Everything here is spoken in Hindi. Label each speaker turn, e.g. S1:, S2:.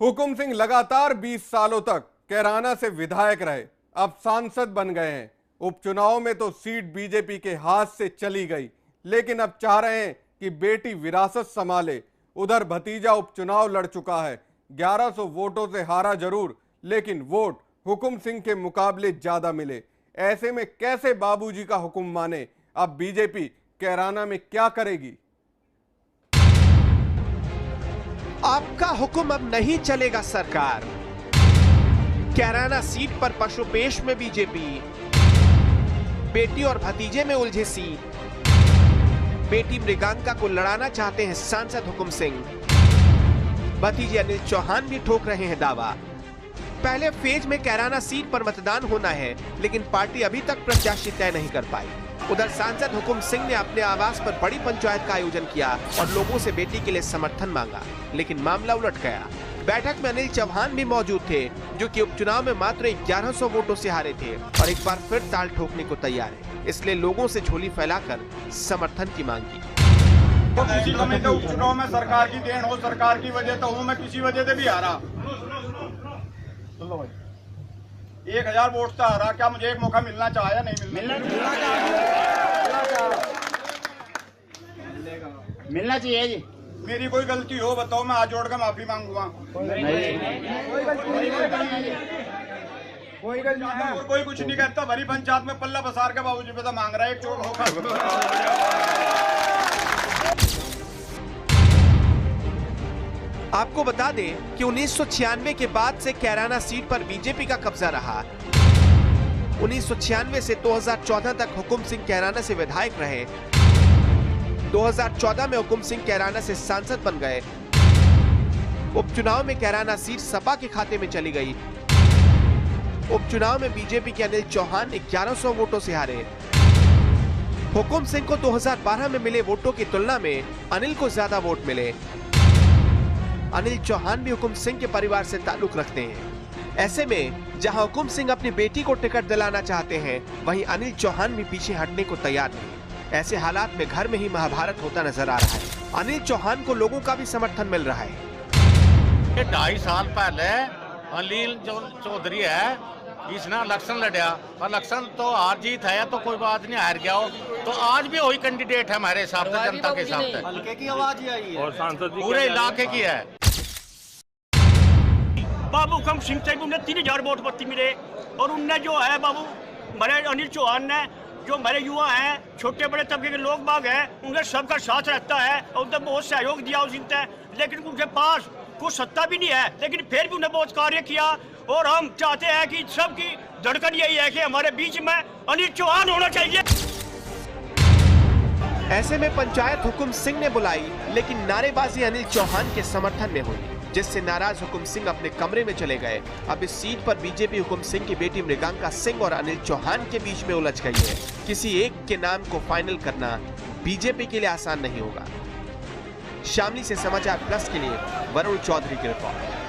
S1: हुकुम सिंह लगातार 20 सालों तक कैराना से विधायक रहे, अब सांसद बन गए हैं। उपचुनाव में तो सीट बीजेपी के हाथ से चली गई, लेकिन अब चाह रहे हैं कि बेटी विरासत संभाले। उधर भतीजा उपचुनाव लड़ चुका है, 1100 वोटों से हारा जरूर, लेकिन वोट हुकुम सिंह के मुकाबले ज्यादा मिले। ऐसे में कैसे बाबूजी का हुक्म माने? अब बीजेपी कैराना में क्या करेगी?
S2: आपका हुक्म अब नहीं चलेगा सरकार। कैराना सीट पर पशुपेश में बीजेपी, बेटी और भतीजे में उलझे सीट। बेटी मृगांका को लड़ाना चाहते हैं सांसद हुकुम सिंह। भतीजे अनिल चौहान भी ठोक रहे हैं दावा। पहले फेज में कैराना सीट पर मतदान होना है, लेकिन पार्टी अभी तक प्रत्याशी तय नहीं कर पाई। उधर सांसद हुकुम सिंह ने अपने आवास पर बड़ी पंचायत का आयोजन किया और लोगों से बेटी के लिए समर्थन मांगा, लेकिन मामला उलट गया। बैठक में अनिल चौहान भी मौजूद थे, जो कि उपचुनाव में मात्र 1100 वोटों से हारे थे और एक बार फिर ताल ठोकने को तैयार है। इसलिए लोगों से झोली फैलाकर समर्थन की मांग की।
S3: तो उपचुनाव में सरकार की देन हो, सरकार की वजह तो हूँ, मैं किसी वजह से भी हारा। 1000 वोट से हारा, क्या मुझे एक मौका मिलना चाहिए? नहीं
S4: मिलना चाहिए जी।
S3: मेरी कोई गलती हो बताओ, मैं हाथ जोड़ कर माफी मांगूंगा। कोई गलती नहीं, और कोई कुछ नहीं कहता। भरी पंचायत में पल्ला बसार के बाबूजी पे तो मांग रहा है एक चोट होकर।
S2: आपको बता दें कि 1996 के बाद से कैराना सीट पर बीजेपी का कब्जा रहा। 1996 से 2014 तक हुकुम सिंह कैराना से विधायक रहे। 2014 में हुकुम सिंह कैराना से सांसद बन गए। उपचुनाव में कैराना सीट सपा के खाते में चली गई। उपचुनाव में बीजेपी के अनिल चौहान 1100 वोटों से हारे। हुकुम सिंह को 2012 में मिले वोटों की तुलना में अनिल को ज्यादा वोट मिले। अनिल चौहान भी हुकुम सिंह के परिवार से ताल्लुक रखते हैं। ऐसे में जहां हुकुम सिंह अपनी बेटी को टिकट दिलाना चाहते हैं, वहीं अनिल चौहान भी पीछे हटने को तैयार नहीं। ऐसे हालात में घर में ही महाभारत होता नजर आ रहा है। अनिल चौहान को लोगों का भी समर्थन मिल रहा है।
S5: 2.5 साल पहले अनिल जो चौधरी है, इसने इलेक्शन लड़ा। इलेक्शन तो हार जीत है तो कोई बात नहीं, हार गया हो तो आज भी वही कैंडिडेट है हमारे हिसाब से, जनता के हिसाब से।
S6: हल्के की आवाज ही आई है और सांसद
S5: पूरे इलाके की है।
S7: बाबू हुकुम सिंह से उन्हें 3000 वोट पत्ती मिले और उनने जो है बाबू मेरे अनिल चौहान ने, जो मेरे युवा हैं, छोटे बड़े तबके के लोग बाग हैं, उनके सबका साथ रहता है और उन्हें बहुत सहयोग दिया उसने। लेकिन उनके पास कुछ सत्ता भी नहीं है, लेकिन फिर भी उन्हें बहुत कार्य किया। और हम चाहते हैं कि सबकी धड़कन यही है कि हमारे बीच में अनिल चौहान होना चाहिए।
S2: ऐसे में पंचायत हुकुम सिंह ने बुलाई, लेकिन नारेबाजी अनिल चौहान के समर्थन में हुई, जिससे नाराज हुकुम सिंह अपने कमरे में चले गए। अब इस सीट पर बीजेपी हुकुम सिंह की बेटी मृगांका सिंह और अनिल चौहान के बीच में उलझ गई है। किसी एक के नाम को फाइनल करना बीजेपी के लिए आसान नहीं होगा। शामली से समाचार प्लस के लिए वरुण चौधरी की रिपोर्ट।